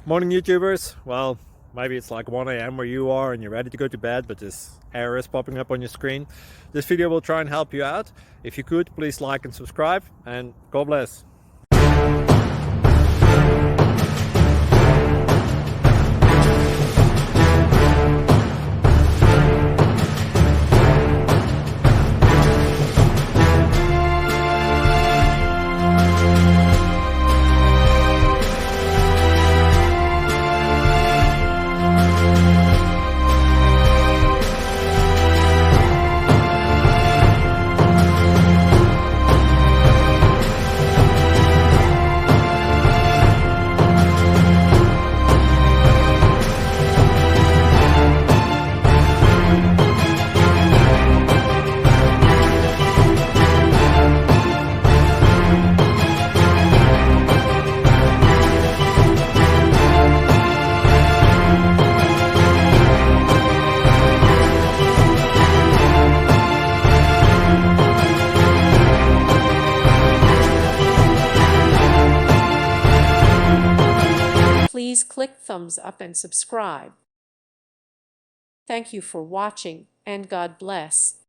Morning, YouTubers. Well, maybe it's like 1 a.m. where you are and you're ready to go to bed, but this error is popping up on your screen. This video will try and help you out. If you could, please like and subscribe, and God bless. Please click thumbs up and subscribe. Thank you for watching, and God bless.